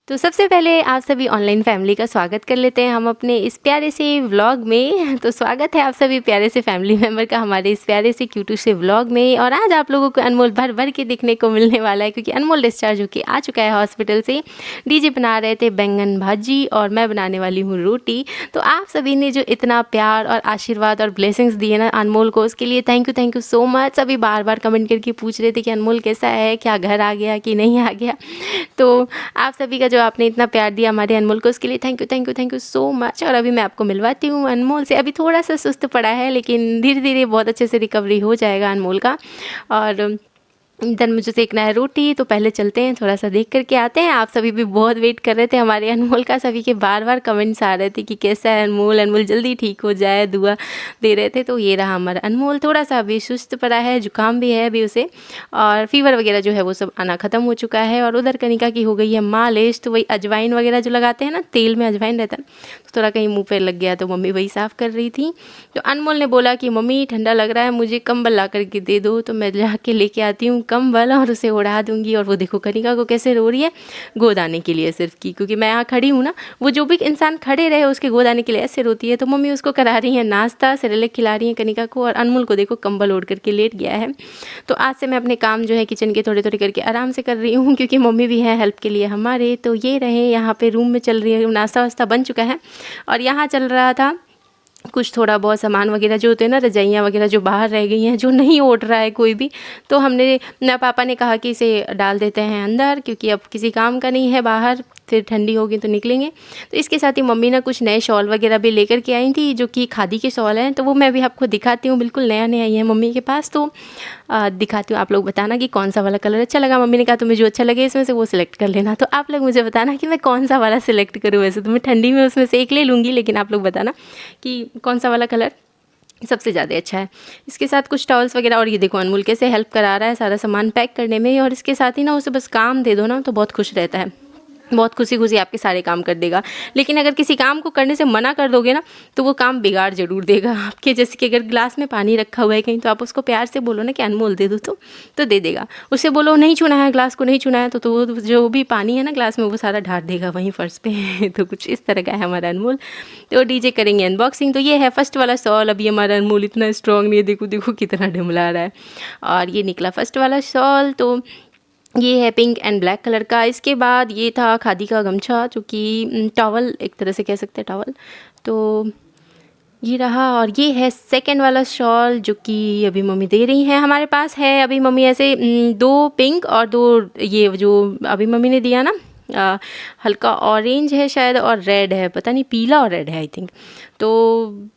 तो सबसे पहले आप सभी ऑनलाइन फैमिली का स्वागत कर लेते हैं हम अपने इस प्यारे से व्लॉग में। तो स्वागत है आप सभी प्यारे से फैमिली मेम्बर का हमारे इस प्यारे से क्यूटू से व्लॉग में। और आज आप लोगों को अनमोल भर भर के देखने को मिलने वाला है, क्योंकि अनमोल डिस्चार्ज होकर आ चुका है हॉस्पिटल से। डीजे बना रहे थे बैंगन भाजी और मैं बनाने वाली हूँ रोटी। तो आप सभी ने जो इतना प्यार और आशीर्वाद और ब्लेसिंग्स दिए ना अनमोल को, उसके लिए थैंक यू सो मच। सभी बार बार कमेंट करके पूछ रहे थे कि अनमोल कैसा है, क्या घर आ गया कि नहीं आ गया। तो आप सभी का जो आपने इतना प्यार दिया हमारे अनमोल को, उसके लिए थैंक यू सो मच। और अभी मैं आपको मिलवाती हूँ अनमोल से। अभी थोड़ा सा सुस्त पड़ा है, लेकिन धीरे धीरे बहुत अच्छे से रिकवरी हो जाएगा अनमोल का। और इधर मुझे सेकना है रोटी, तो पहले चलते हैं थोड़ा सा देख करके आते हैं। आप सभी भी बहुत वेट कर रहे थे हमारे अनमोल का, सभी के बार बार कमेंट्स आ रहे थे कि कैसा है अनमोल, अनमोल जल्दी ठीक हो जाए, दुआ दे रहे थे। तो ये रहा हमारा अनमोल, थोड़ा सा अभी सुस्त पड़ा है, जुकाम भी है अभी उसे, और फीवर वगैरह जो है वो सब आना ख़त्म हो चुका है। और उधर कनिका की हो गई है मालिश, तो वही अजवाइन वगैरह जो लगाते हैं ना, तेल में अजवाइन रहता है, तो थोड़ा कहीं मुँह पर लग गया तो मम्मी वही साफ़ कर रही थी। तो अनमोल ने बोला कि मम्मी ठंडा लग रहा है, मुझे कंबल ला करके दे दो। तो मैं जाके लेके आती हूँ कंबल और उसे उड़ा दूंगी। और वो देखो कनिका को कैसे रो रही है, गोद आने के लिए सिर्फ की, क्योंकि मैं यहाँ खड़ी हूँ ना। वो जो भी इंसान खड़े रहे उसके गोद आने के लिए ऐसे रोती है। तो मम्मी उसको करा रही है नाश्ता, सेरेलेक खिला रही है कनिका को, और अनमोल को देखो कंबल ओढ़ करके लेट गया है। तो आज से मैं अपने काम जो है किचन के थोड़े थोड़े करके आराम से कर रही हूँ, क्योंकि मम्मी भी है हेल्प के लिए हमारे। तो ये रहे यहाँ पे रूम में चल रही है, नाश्ता वास्ता बन चुका है। और यहाँ चल रहा था कुछ थोड़ा बहुत सामान वगैरह जो होते हैं ना, रजाइयाँ वगैरह जो बाहर रह गई हैं, जो नहीं ओढ़ रहा है कोई भी, तो हमने ना, पापा ने कहा कि इसे डाल देते हैं अंदर, क्योंकि अब किसी काम का नहीं है बाहर, फिर ठंडी होगी तो निकलेंगे। तो इसके साथ ही मम्मी ना कुछ नए शॉल वगैरह भी लेकर के आई थी, जो कि खादी के शॉल हैं। तो वो मैं भी आपको दिखाती हूँ, बिल्कुल नया नया ही है मम्मी के पास। तो दिखाती हूँ, आप लोग बताना कि कौन सा वाला कलर अच्छा लगा। मम्मी ने कहा तुम्हें जो अच्छा लगे इसमें से वो सिलेक्ट कर लेना। तो आप लोग मुझे बताना कि मैं कौन सा वाला सिलेक्ट करूँ। वैसे तो मैं ठंडी में उसमें से एक ले लूँगी, लेकिन आप लोग बताना कि कौन सा वाला कलर सबसे ज़्यादा अच्छा है। इसके साथ कुछ टॉवल्स वगैरह, और ये देखो अनमोल कैसे हेल्प करा रहा है सारा सामान पैक करने में। और इसके साथ ही ना उसे बस काम दे दो ना तो बहुत खुश रहता है, बहुत खुशी खुशी आपके सारे काम कर देगा। लेकिन अगर किसी काम को करने से मना कर दोगे ना, तो वो काम बिगाड़ ज़रूर देगा आपके। जैसे कि अगर ग्लास में पानी रखा हुआ है कहीं, तो आप उसको प्यार से बोलो ना कि अनमोल दे दो, तो दे देगा। उससे बोलो नहीं छूना है, ग्लास को नहीं छूना है, तो वो जो भी पानी है ना ग्लास में वो सारा ढार देगा वहीं फर्श पे। तो कुछ इस तरह का है हमारा अनमोल। तो डीजे करेंगे अनबॉक्सिंग। तो ये है फर्स्ट वाला शॉल। अभी हमारा अनमोल इतना स्ट्रॉन्ग नहीं है, देखो देखो कितना ढिमला रहा है। और ये निकला फर्स्ट वाला शॉल। तो ये है पिंक एंड ब्लैक कलर का। इसके बाद ये था खादी का गमछा, जो कि टॉवल एक तरह से कह सकते हैं, टॉवल। तो ये रहा। और ये है सेकंड वाला शॉल, जो कि अभी मम्मी दे रही हैं। हमारे पास है अभी मम्मी ऐसे 2 पिंक और 2 ये जो अभी मम्मी ने दिया ना, हल्का ऑरेंज है शायद और रेड है, पता नहीं, पीला और रेड है आई थिंक। तो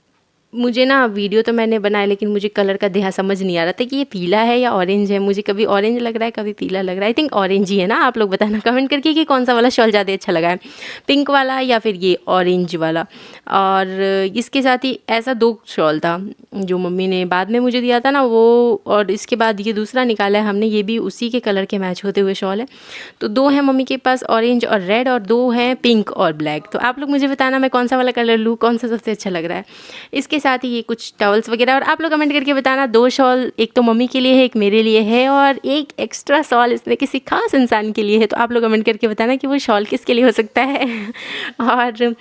मुझे ना वीडियो तो मैंने बनाया, लेकिन मुझे कलर का ध्यान समझ नहीं आ रहा था कि ये पीला है या ऑरेंज है। मुझे कभी ऑरेंज लग रहा है, कभी पीला लग रहा है। आई थिंक ऑरेंज ही है ना। आप लोग बताना कमेंट करके कि कौन सा वाला शॉल ज़्यादा अच्छा लगा है, पिंक वाला या फिर ये ऑरेंज वाला। और इसके साथ ही ऐसा 2 शॉल था जो मम्मी ने बाद में मुझे दिया था ना वो, और इसके बाद ये दूसरा निकाला है हमने, ये भी उसी के कलर के मैच होते हुए शॉल है। तो 2 हैं मम्मी के पास, ऑरेंज और रेड, और 2 हैं पिंक और ब्लैक। तो आप लोग मुझे बताना मैं कौन सा वाला कलर लूँ, कौन सा सबसे अच्छा लग रहा है। इसके साथ ही ये कुछ टॉवल्स वगैरह। और आप लोग कमेंट करके बताना, 2 शॉल, एक तो मम्मी के लिए है, एक मेरे लिए है, और एक एक्स्ट्रा शॉल इसमें किसी खास इंसान के लिए है। तो आप लोग कमेंट करके बताना कि वो शॉल किसके लिए हो सकता है। और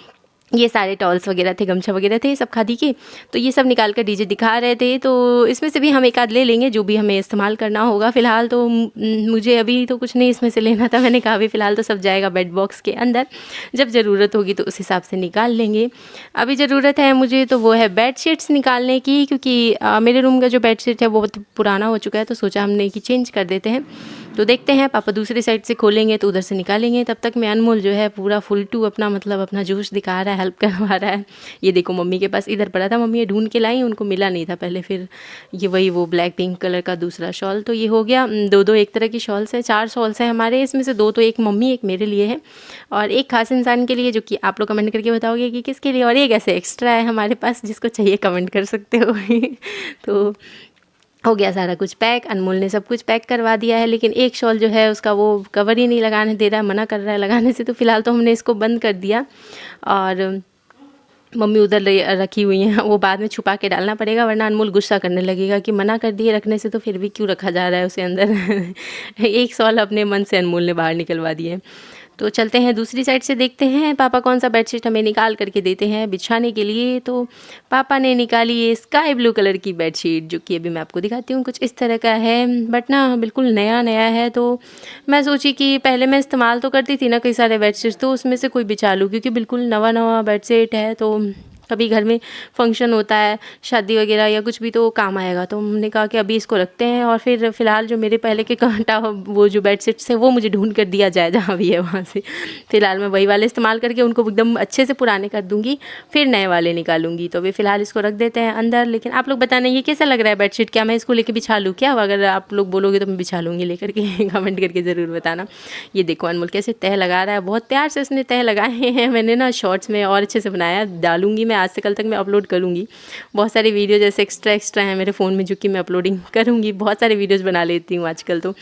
ये सारे टॉवल्स वगैरह थे, गमछा वगैरह थे, सब खादी के। तो ये सब निकाल कर डीजे दिखा रहे थे। तो इसमें से भी हम एक आध ले लेंगे, जो भी हमें इस्तेमाल करना होगा। फ़िलहाल तो मुझे अभी तो कुछ नहीं इसमें से लेना था। मैंने कहा अभी फ़िलहाल तो सब जाएगा बेड बॉक्स के अंदर, जब ज़रूरत होगी तो उस हिसाब से निकाल लेंगे। अभी ज़रूरत है मुझे तो वो है बेडशीट्स निकालने की, क्योंकि मेरे रूम का जो बेडशीट है वो बहुत पुराना हो चुका है। तो सोचा हमने कि चेंज कर देते हैं। तो देखते हैं, पापा दूसरी साइड से खोलेंगे तो उधर से निकालेंगे। तब तक मैं अनमोल जो है पूरा फुल टू अपना मतलब अपना जोश दिखा रहा है, हेल्प करवा रहा है। ये देखो मम्मी के पास इधर पड़ा था, मम्मी ये ढूंढ के लाई, उनको मिला नहीं था पहले। फिर ये वही वो ब्लैक पिंक कलर का दूसरा शॉल। तो ये हो गया 2 एक तरह की शॉल्स है, 4 शॉल्स हैं हमारे। इसमें से 2 तो एक मम्मी एक मेरे लिए है, और एक खास इंसान के लिए, जो कि आप लोग कमेंट करके बताओगे कि किसके लिए। और एक ऐसे एक्स्ट्रा है हमारे पास, जिसको चाहिए कमेंट कर सकते हो। तो हो गया सारा कुछ पैक। अनमोल ने सब कुछ पैक करवा दिया है, लेकिन एक शॉल जो है उसका वो कवर ही नहीं लगाने दे रहा है, मना कर रहा है लगाने से। तो फ़िलहाल तो हमने इसको बंद कर दिया। और मम्मी उधर रखी हुई हैं, वो बाद में छुपा के डालना पड़ेगा, वरना अनमोल गुस्सा करने लगेगा कि मना कर दिए रखने से, तो फिर भी क्यों रखा जा रहा है उसे अंदर। एक शॉल अपने मन से अनमोल ने बाहर निकलवा दिए। तो चलते हैं दूसरी साइड से, देखते हैं पापा कौन सा बेडशीट हमें निकाल करके देते हैं बिछाने के लिए। तो पापा ने निकाली ये स्काई ब्लू कलर की बेडशीट, जो कि अभी मैं आपको दिखाती हूँ। कुछ इस तरह का है, बट ना बिल्कुल नया नया है। तो मैं सोची कि पहले मैं इस्तेमाल तो करती थी ना कई सारे बेडशीट, तो उसमें से कोई बिछा लूँ, क्योंकि बिल्कुल नवा नवा बेडशीट है। तो कभी घर में फंक्शन होता है, शादी वगैरह या कुछ भी, तो काम आएगा। तो हमने कहा कि अभी इसको रखते हैं, और फिर फ़िलहाल जो मेरे पहले के कांटा वो जो बेडशीट्स है वो मुझे ढूंढ कर दिया जाए जहाँ भी है वहाँ से। फ़िलहाल मैं वही वाले इस्तेमाल करके उनको एकदम अच्छे से पुराने कर दूँगी, फिर नए वाले निकालूंगी। तो अभी फ़िलहाल इसको रख देते हैं अंदर। लेकिन आप लोग बताना ये कैसा लग रहा है बेडशीट, क्या मैं इसको लेके बिछा लूँ क्या? अगर आप लोग बोलोगे तो मैं बिछा लूँगी लेकर के कमेंट करके ज़रूर बताना। ये देखो अनमोल कैसे तह लगा रहा है, बहुत प्यार से उसने तह लगाए हैं। मैंने ना शॉर्ट्स में और अच्छे से बनाया, डालूंगी मैं आज से कल तक मैं अपलोड करूँगी। बहुत सारी वीडियो जैसे एक्स्ट्रा हैं मेरे फ़ोन में, जो कि मैं अपलोडिंग करूँगी। बहुत सारे वीडियोज़ बना लेती हूँ आजकल, तो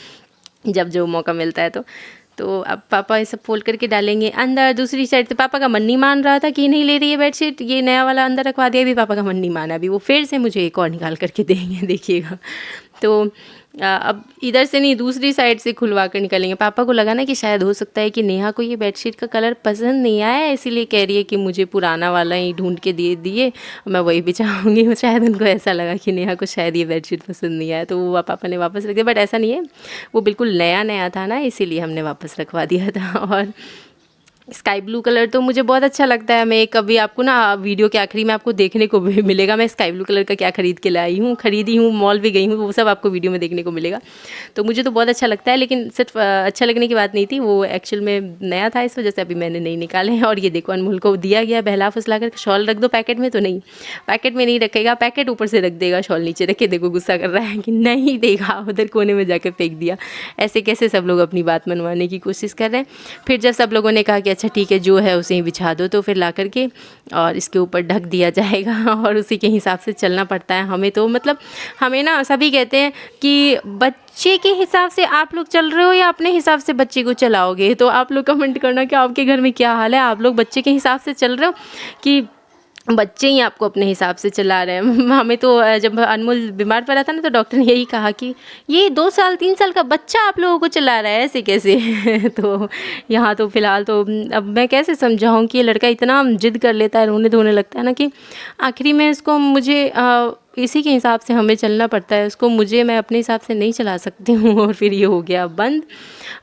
जब जो मौका मिलता है तो अब पापा ये सब फोल्ड करके डालेंगे अंदर। दूसरी साइड से पापा का मन नहीं मान रहा था कि नहीं ले रही है बेडशीट, ये नया वाला अंदर रखवा दिया। भी पापा का मन नहीं माना, अभी वो फिर से मुझे एक और निकाल करके देंगे, देखिएगा। तो अब इधर से नहीं, दूसरी साइड से खुलवा कर निकालेंगे। पापा को लगा ना कि शायद हो सकता है कि नेहा को ये बेडशीट का कलर पसंद नहीं आया, इसीलिए कह रही है कि मुझे पुराना वाला ही ढूंढ के दे दिए, मैं वही बिछाऊंगी। शायद उनको ऐसा लगा कि नेहा को शायद ये बेडशीट पसंद नहीं आया, तो वो पापा ने वापस रख दिया। बट ऐसा नहीं है, वो बिल्कुल नया नया था ना, इसीलिए हमने वापस रखवा दिया था। और स्काई ब्लू कलर तो मुझे बहुत अच्छा लगता है। मैं कभी आपको ना वीडियो के आखिरी में आपको देखने को भी मिलेगा मैं स्काई ब्लू कलर का क्या खरीदी हूँ, मॉल भी गई हूँ, वो सब आपको वीडियो में देखने को मिलेगा। तो मुझे तो बहुत अच्छा लगता है, लेकिन सिर्फ अच्छा लगने की बात नहीं थी, वो एक्चुअल में नया था, इस वजह से अभी मैंने नहीं निकाले हैं। और ये देखो अनमोल को दिया गया बहला फुसला कर, शॉल रख दो पैकेट में, तो नहीं, पैकेट में नहीं रखेगा, पैकेट ऊपर से रख देगा, शॉल नीचे रखे। देखो गुस्सा कर रहा है कि नहीं देगा, उधर कोने में जाकर फेंक दिया। ऐसे कैसे सब लोग अपनी बात मनवाने की कोशिश कर रहे हैं। फिर जब सब लोगों ने कहा कि अच्छा ठीक है जो है उसे ही बिछा दो, तो फिर ला करके और इसके ऊपर ढक दिया जाएगा, और उसी के हिसाब से चलना पड़ता है हमें। तो मतलब हमें ना सभी कहते हैं कि बच्चे के हिसाब से आप लोग चल रहे हो या अपने हिसाब से बच्चे को चलाओगे। तो आप लोग कमेंट करना कि आपके घर में क्या हाल है, आप लोग बच्चे के हिसाब से चल रहे हो कि बच्चे ही आपको अपने हिसाब से चला रहे हैं। हमें तो जब अनमोल बीमार पड़ा था ना, तो डॉक्टर ने यही कहा कि ये 2 साल 3 साल का बच्चा आप लोगों को चला रहा है, ऐसे कैसे। तो यहाँ तो फ़िलहाल तो अब मैं कैसे समझाऊँ कि ये लड़का इतना जिद कर लेता है, रोने धोने लगता है ना, कि आखिरी में इसको मुझे इसी के हिसाब से हमें चलना पड़ता है। उसको मैं अपने हिसाब से नहीं चला सकती हूँ। और फिर ये हो गया बंद।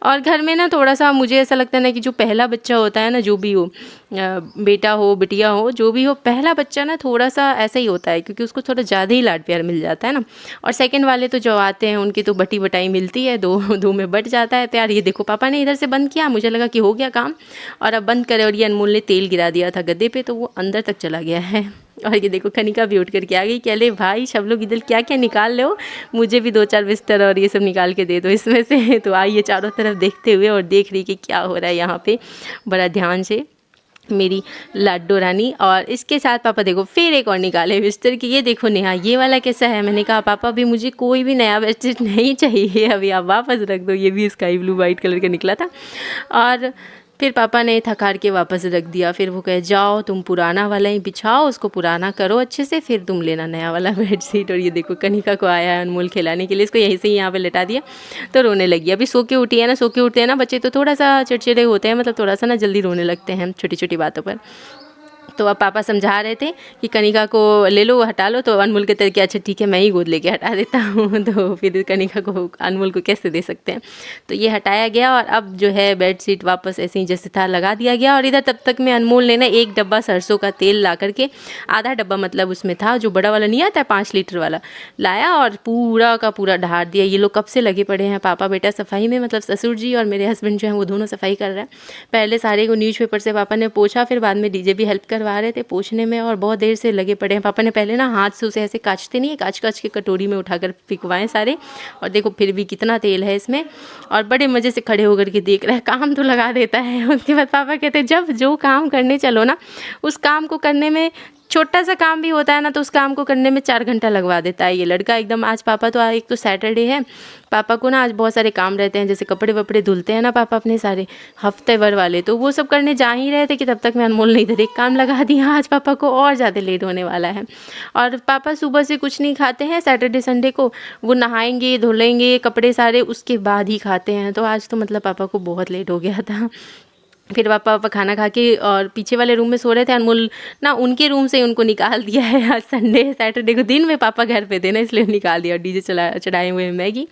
और घर में ना थोड़ा सा मुझे ऐसा लगता है ना कि जो पहला बच्चा होता है ना, जो भी हो, बेटा हो बिटिया हो, जो भी हो, पहला बच्चा ना थोड़ा सा ऐसा ही होता है, क्योंकि उसको थोड़ा ज़्यादा ही लाड प्यार मिल जाता है ना। और सेकंड वाले तो जो आते हैं उनकी तो बटी बटाई मिलती है, दो में बट जाता है प्यार। ये देखो पापा ने इधर से बंद किया, मुझे लगा कि हो गया काम, और अब बंद करे, और ये अनमोल ने तेल गिरा दिया था गद्दे पे, तो वो अंदर तक चला गया है। और ये देखो कनिका भी उठ करके आ गई, कह ले भाई सब लोग इधर क्या क्या निकाल लो, मुझे भी 2-4 बिस्तर और ये सब निकाल के दे दो इसमें से। तो आइए चारों तरफ देखते हुए, और देख रही कि क्या हो रहा है यहाँ पे बड़ा ध्यान से, मेरी लाडो रानी। और इसके साथ पापा देखो फिर एक और निकाले बिस्तर की। ये देखो नेहा ये वाला कैसा है। मैंने कहा पापा अभी मुझे कोई भी नया बेडशीट नहीं चाहिए, अभी आप वापस रख दो। ये भी स्काई ब्लू वाइट कलर का निकला था। और फिर पापा ने थकार के वापस रख दिया। फिर वो कहे जाओ तुम पुराना वाला ही बिछाओ, उसको पुराना करो अच्छे से, फिर तुम लेना नया वाला बेडशीट। और ये देखो कनिका को आया है अनमोल खिलाने के लिए, इसको यहीं से ही यहाँ पे लेटा दिया तो रोने लगी। अभी सो के उठी है ना, सो के उठते हैं ना बच्चे तो थोड़ा सा चिड़चिड़े होते हैं, मतलब थोड़ा सा ना जल्दी रोने लगते हैं छोटी छोटी बातों पर। तो अब पापा समझा रहे थे कि कनिका को ले लो हटा लो, तो अनमोल कहते हैं कि अच्छा ठीक है मैं ही गोद लेके हटा देता हूँ। तो फिर कनिका को अनमोल को कैसे दे सकते हैं। तो ये हटाया गया और अब जो है बेडशीट वापस ऐसे ही जैसे था लगा दिया गया। और इधर तब तक में अनमोल ने ना 1 डब्बा सरसों का तेल ला करके, आधा डब्बा मतलब उसमें था, जो बड़ा वाला नहीं आता है 5 लीटर वाला, लाया और पूरा का पूरा ढार दिया। ये लोग कब से लगे पड़े हैं पापा बेटा सफाई में, मतलब ससुर जी और मेरे हस्बैंड जो हैं वो दोनों सफाई कर रहे हैं। पहले सारे को न्यूज़पेपर से पापा ने पोछा, फिर बाद में डीजे भी हेल्प करवा रहे थे पोछने में, और बहुत देर से लगे पड़े हैं। पापा ने पहले ना हाथ से उसे ऐसे काचते नहीं है, काच के कटोरी में उठाकर फिकवाएं सारे। और देखो फिर भी कितना तेल है इसमें, और बड़े मज़े से खड़े होकर के देख रहे हैं, काम तो लगा देता है। उसके बाद पापा कहते हैं जब जो काम करने चलो ना, उस काम को करने में छोटा सा काम भी होता है ना, तो उस काम को करने में 4 घंटा लगवा देता है ये लड़का एकदम। आज पापा तो एक तो सैटरडे है, पापा को ना आज बहुत सारे काम रहते हैं, जैसे कपड़े वपड़े धुलते हैं ना पापा अपने सारे हफ्ते भर वाले, तो वो सब करने जा ही रहे थे कि तब तक मैं अनमोल ने इधर एक काम लगा दिया। आज पापा को और ज़्यादा लेट होने वाला है। और पापा सुबह से कुछ नहीं खाते हैं सैटरडे संडे को, वो नहाएंगे धुलेंगे कपड़े सारे उसके बाद ही खाते हैं। तो आज तो मतलब पापा को बहुत लेट हो गया था। फिर पापा खाना खा के और पीछे वाले रूम में सो रहे थे। अनमोल ना उनके रूम से ही उनको निकाल दिया है। आज संडे सैटरडे को दिन में पापा घर पे थे ना, इसलिए निकाल दिया और डीजे चढ़ाए हुए हैं मैगी।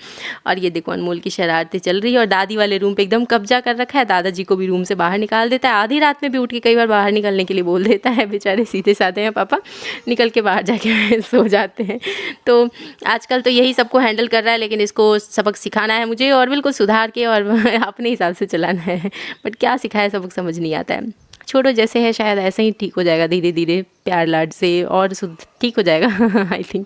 और ये देखो अनमोल की शरारतें चल रही है और दादी वाले रूम पे एकदम कब्जा कर रखा है। दादाजी को भी रूम से बाहर निकाल देता है, आधी रात में भी उठ के कई बार बाहर निकलने के लिए बोल देता है। बेचारे सीधे साधे हैं पापा, निकल के बाहर जाके सो जाते हैं। तो आजकल तो यही सबको हैंडल कर रहा है, लेकिन इसको सबक सिखाना है मुझे और बिल्कुल सुधार के और अपने हिसाब से चलाना है। बट क्या सिखाए सबक समझ नहीं आता है। छोटो जैसे है शायद ऐसे ही ठीक हो जाएगा धीरे धीरे प्यार लाड से और ठीक हो जाएगा आई थिंक।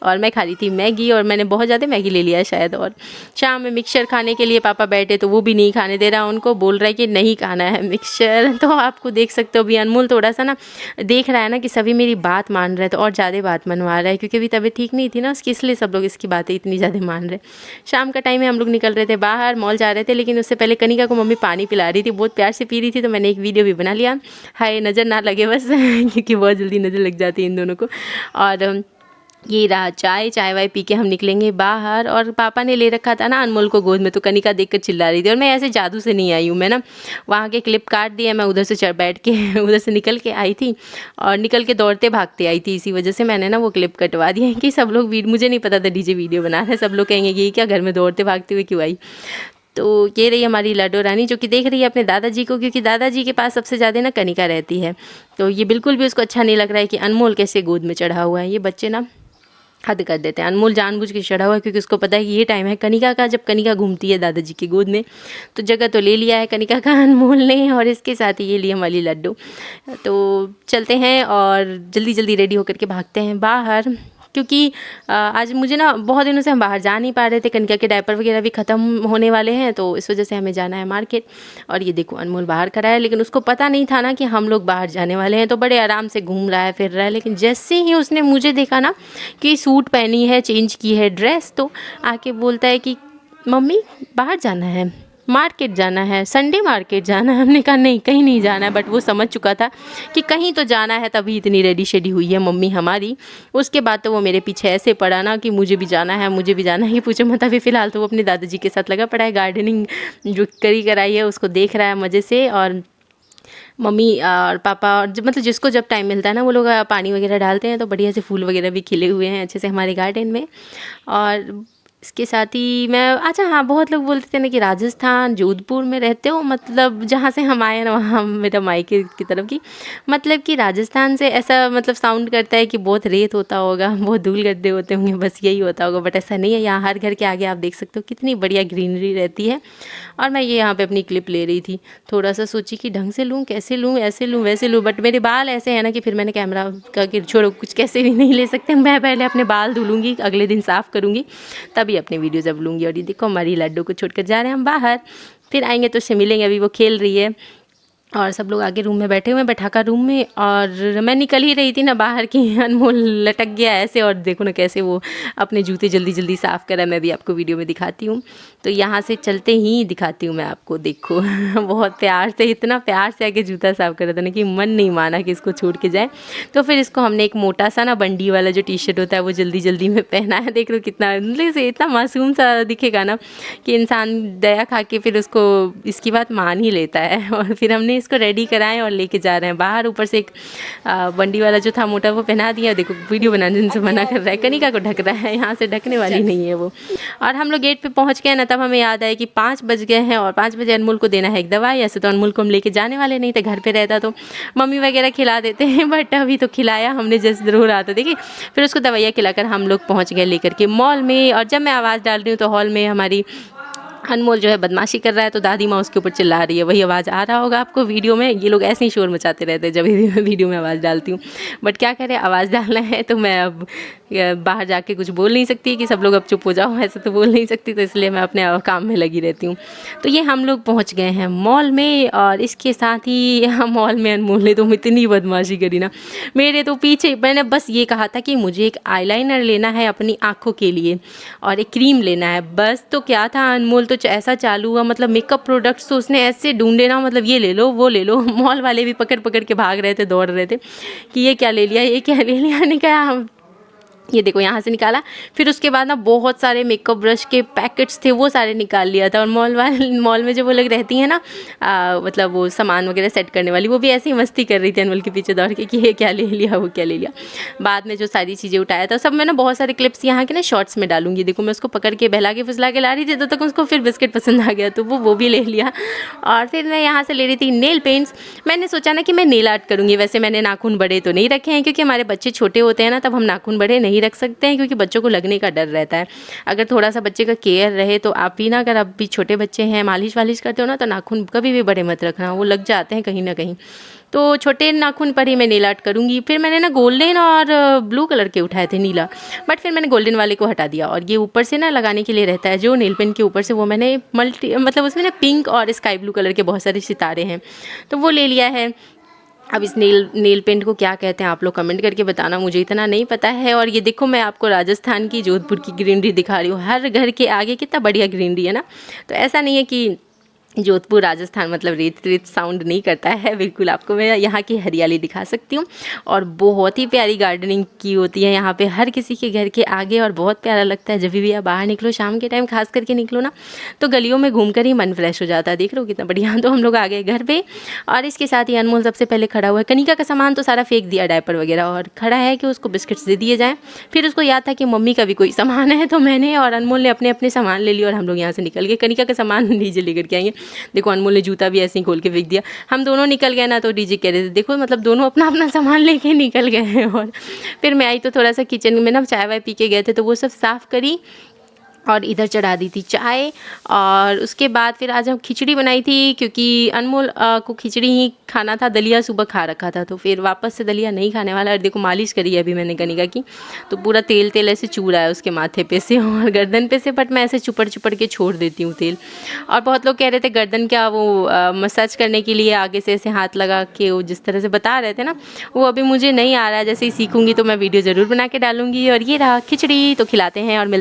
और मैं खा रही थी मैगी और मैंने बहुत ज़्यादा मैगी ले लिया है शायद। और शाम में मिक्सचर खाने के लिए पापा बैठे तो वो भी नहीं खाने दे रहा उनको, बोल रहा है कि नहीं खाना है मिक्सचर। तो आपको देख सकते हो अभी अनमोल थोड़ा सा ना देख रहा है ना कि सभी मेरी बात मान रहे हैं, तो और ज़्यादा बात मनवा रहा है क्योंकि अभी तबीयत ठीक नहीं थी ना उसकी, इसलिए सब लोग इसकी बातें इतनी ज़्यादा मान रहे। शाम का टाइम है, हम लोग निकल रहे थे बाहर, मॉल जा रहे थे, लेकिन उससे पहले कनिका को मम्मी पानी पिला रही थी, बहुत प्यार से पी रही थी, तो मैंने एक वीडियो भी बना लिया। हाय नज़र ना लगे बस क्योंकि बहुत जल्दी नज़र लग जाती है इन दोनों को। और ये रहा चाय वाय पी के हम निकलेंगे बाहर। और पापा ने ले रखा था ना अनमोल को गोद में, तो कनिका देखकर चिल्ला रही थी। और मैं ऐसे जादू से नहीं आई हूँ, मैं ना वहाँ के क्लिप काट दिया, मैं उधर से बैठ के उधर से निकल के आई थी और निकल के दौड़ते भागते आई थी, इसी वजह से मैंने ना वो क्लिप कटवा दिया कि सब लोग मुझे नहीं पता था डीजे वीडियो बना रहे हैं, सब लोग कहेंगे ये क्या घर में दौड़ते भागते हुए क्यों आई। तो ये रही हमारी लाडो रानी जो कि देख रही है अपने दादाजी को, क्योंकि दादाजी के पास सबसे ज़्यादा ना कनिका रहती है। तो ये बिल्कुल भी उसको अच्छा नहीं लग रहा है कि अनमोल कैसे गोद में चढ़ा हुआ है। ये बच्चे ना हद कर देते हैं। अनमोल जानबूझ के चढ़ा हुआ है क्योंकि उसको पता है कि ये टाइम है कनिका का, जब कनिका घूमती है दादाजी की गोद में। तो जगह तो ले लिया है कनिका का अनमोल ने, और इसके साथ ही ये लिए हमारी लड्डू। तो चलते हैं और जल्दी जल्दी रेडी होकर के भागते हैं बाहर, क्योंकि आज मुझे ना बहुत दिनों से हम बाहर जा नहीं पा रहे थे। कनिका के डायपर वगैरह भी ख़त्म होने वाले हैं, तो इस वजह से हमें जाना है मार्केट। और ये देखो अनमोल बाहर खड़ा है, लेकिन उसको पता नहीं था ना कि हम लोग बाहर जाने वाले हैं, तो बड़े आराम से घूम रहा है फिर रहा है। लेकिन जैसे ही उसने मुझे देखा ना कि सूट पहनी है, चेंज की है ड्रेस, तो आके बोलता है कि मम्मी बाहर जाना है, मार्केट जाना है, संडे मार्केट जाना है। हमने कहा नहीं कहीं नहीं जाना है, बट वो समझ चुका था कि कहीं तो जाना है, तभी इतनी रेडी शेडी हुई है मम्मी हमारी। उसके बाद तो वो मेरे पीछे ऐसे पड़ा ना कि मुझे भी जाना है, मुझे भी जाना है। ये पूछे मत, अभी फ़िलहाल तो वो अपने दादाजी के साथ लगा पड़ा है, गार्डनिंग जो कराई है उसको देख रहा है मज़े से। और मम्मी और पापा और मतलब जिसको जब टाइम मिलता है ना वो लोग पानी वगैरह डालते हैं, तो बढ़िया से फूल वगैरह भी खिले हुए हैं अच्छे से हमारे गार्डन में। और इसके साथ ही मैं अच्छा हाँ, बहुत लोग बोलते थे ना कि राजस्थान जोधपुर में रहते हो, मतलब जहाँ से हम आए हैं ना वहाँ मेरा मायके की तरफ की, मतलब कि राजस्थान से ऐसा मतलब साउंड करता है कि बहुत रेत होता होगा, बहुत धूल गड्ढे होते होंगे, बस यही होता होगा। बट ऐसा नहीं है, यहाँ हर घर के आगे आप देख सकते हो कितनी बढ़िया ग्रीनरी रहती है। और मैं ये यहाँ पे अपनी क्लिप ले रही थी, थोड़ा सा सोची कि ढंग से लूँ, कैसे लूँ, ऐसे लूँ वैसे लूँ, बट मेरे बाल ऐसे हैं ना कि फिर मैंने कैमरा का कि छोड़ो कुछ कैसे भी नहीं ले सकते, मैं पहले अपने बाल धुलूँगी, अगले दिन साफ़ करूँगी, तभी अपने वीडियो जब लूँगी। और ये देखो हमारी लड्डू को छोड़कर जा रहे हैं हम बाहर, फिर आएंगे तो उससे मिलेंगे। अभी वो खेल रही है और सब लोग आगे रूम में बैठे हुए हैं, बैठाकर रूम में। और मैं निकल ही रही थी ना बाहर की, अनमोल लटक गया ऐसे, और देखो ना कैसे वो अपने जूते जल्दी जल्दी साफ़ करा। मैं भी आपको वीडियो में दिखाती हूँ, तो यहाँ से चलते ही दिखाती हूँ मैं आपको, देखो बहुत प्यार से, इतना प्यार से आके जूता साफ़ करा था ना कि मन नहीं माना कि इसको छोड़ के जाए। तो फिर इसको हमने एक मोटा सा ना बंडी वाला जो टी शर्ट होता है वो जल्दी जल्दी में पहना है। देख लो कितना मतलब से इतना मासूम सा दिखेगा ना कि इंसान दया खा के फिर उसको इसकी बात मान ही लेता है। और फिर हमने इसको रेडी कराएं और लेके जा रहे हैं बाहर। ऊपर से एक बंडी वाला जो था मोटा वो पहना दिया। देखो वीडियो बनाने से मना कर रहा है, कनिका को ढक रहा है, यहाँ से ढकने वाली नहीं है वो। और हम लोग गेट पे पहुँच गए ना, तब हमें याद आया कि 5 बज गए हैं और 5 बजे अनमोल को देना है एक दवाई। ऐसे तो अनमोल को हम लेके जाने वाले नहीं थे, घर पे रहता तो मम्मी वगैरह खिला देते हैं, बट अभी तो खिलाया हमने जैसे रो रहा था। देखिए फिर उसको दवाइयाँ खिलाकर हम लोग पहुँच गए लेकर के मॉल में। और जब मैं आवाज़ डाल रही हूँ तो हॉल में हमारी अनमोल जो है बदमाशी कर रहा है, तो दादी माँ उसके ऊपर चिल्ला रही है, वही आवाज़ आ रहा होगा आपको वीडियो में। ये लोग ऐसे ही शोर मचाते रहते हैं जब भी मैं वीडियो में आवाज़ डालती हूँ, बट क्या करें आवाज़ डालना है तो मैं अब बाहर जाके कुछ बोल नहीं सकती कि सब लोग अब चुप हो जाओ, ऐसे तो बोल नहीं सकती, तो इसलिए मैं अपने काम में लगी रहती हूँ। तो ये हम लोग पहुँच गए हैं मॉल में, और इसके साथ ही हम मॉल में अनमोल ने तो इतनी बदमाशी करी ना मेरे तो पीछे। मैंने बस ये कहा था कि मुझे एक आईलाइनर लेना है अपनी आँखों के लिए और एक क्रीम लेना है, बस। तो क्या था अनमोल तो ऐसा चालू हुआ, मतलब मेकअप प्रोडक्ट्स तो उसने ऐसे ढूंढे ना, मतलब ये ले लो वो ले लो। मॉल वाले भी पकड़ पकड़ के भाग रहे थे, दौड़ रहे थे कि ये क्या ले लिया, ये क्या ले लिया। ने कहा ये देखो यहाँ से निकाला। फिर उसके बाद ना बहुत सारे मेकअप ब्रश के पैकेट्स थे, वो सारे निकाल लिया था। और मॉल में जो वो लोग रहती हैं ना, मतलब वो सामान वगैरह सेट करने वाली, वो भी ऐसे ही मस्ती कर रही थी अनमोल के पीछे दौड़ के कि ये क्या ले लिया, वो क्या ले लिया। बाद में जो सारी चीज़ें उठाया था सब मैं ना बहुत सारे क्लिप्स यहाँ के ना शॉर्ट्स में डालूंगी। देखो मैं उसको पकड़ के बहला के फुसला के ला रही थी, तो तक उसको फिर बिस्किट पसंद आ गया, तो वो भी ले लिया। और फिर मैं यहाँ से ले रही थी नेल पेंट्स। मैंने सोचा ना कि मैं नेल आर्ट करूँगी। वैसे मैंने नाखून बड़े तो नहीं रखे हैं, क्योंकि हमारे बच्चे छोटे होते हैं ना, तब हम नाखून बड़े नहीं रख सकते हैं, क्योंकि बच्चों को लगने का डर रहता है। अगर थोड़ा सा बच्चे का केयर रहे तो आप भी ना, अगर आप भी छोटे बच्चे हैं, मालिश वालिश करते हो ना, तो नाखून कभी भी बड़े मत रखना, वो लग जाते हैं कहीं ना कहीं। तो छोटे नाखून पर ही मैं नेल आर्ट करूँगी। फिर मैंने ना गोल्डन और ब्लू कलर के उठाए थे, नीला, बट फिर मैंने गोल्डन वाले को हटा दिया। और ये ऊपर से ना लगाने के लिए रहता है जो नेल पेंट के ऊपर से, वो मैंने मतलब उसमें ना पिंक और स्काई ब्लू कलर के बहुत सारे सितारे हैं, तो वो ले लिया है। अब इस नेल पेंट को क्या कहते हैं आप लोग कमेंट करके बताना, मुझे इतना नहीं पता है। और ये देखो मैं आपको राजस्थान की जोधपुर की ग्रीनरी दिखा रही हूँ। हर घर के आगे कितना बढ़िया ग्रीनरी है ना। तो ऐसा नहीं है कि जोधपुर राजस्थान मतलब रेत रेत साउंड नहीं करता है, बिल्कुल आपको मैं यहाँ की हरियाली दिखा सकती हूँ। और बहुत ही प्यारी गार्डनिंग की होती है यहाँ पे हर किसी के घर के आगे, और बहुत प्यारा लगता है जब भी आप बाहर निकलो, शाम के टाइम खास करके निकलो ना, तो गलियों में घूम कर ही मन फ्रेश हो जाता है। देख रहे हो कितना बढ़िया। तो हम लोग आ गए घर पे, और इसके साथ ही अनमोल सबसे पहले खड़ा हुआ है। कनिका का सामान तो सारा फेंक दिया, डायपर वगैरह, और खड़ा है कि उसको बिस्किट्स दे दिए जाएँ। फिर उसको याद था कि मम्मी का भी कोई सामान है, तो मैंने और अनमोल ने अपने अपने सामान ले लिया और हम लोग यहाँ से निकल गए। कनिका का सामान नीचे लेकर के आएंगे। देखो अनमोल ने जूता भी ऐसे ही खोल के फेंक दिया। हम दोनों निकल गए ना, तो डीजे कह रहे थे देखो, मतलब दोनों अपना अपना सामान लेके निकल गए हैं। और फिर मैं आई तो थोड़ा सा किचन में ना चाय वाय पी के गए थे, तो वो सब साफ़ करी और इधर चढ़ा दी थी चाय। और उसके बाद फिर आज हम खिचड़ी बनाई थी, क्योंकि अनमोल को खिचड़ी ही खाना था, दलिया सुबह खा रखा था, तो फिर वापस से दलिया नहीं खाने वाला। और देखो मालिश करी है अभी मैंने कनिका की, तो पूरा तेल तेल ऐसे चू रहा है उसके माथे पे से और गर्दन पे से, बट मैं ऐसे चुपड़ चुपड़ के छोड़ देती हूँ तेल। और बहुत लोग कह रहे थे गर्दन क्या वो मसाज करने के लिए आगे से ऐसे हाथ लगा के, वो जिस तरह से बता रहे थे ना, वो अभी मुझे नहीं आ रहा है। जैसे ही सीखूंगी तो मैं वीडियो ज़रूर बना के डालूंगी। और ये रहा खिचड़ी, तो खिलाते हैं और मिलते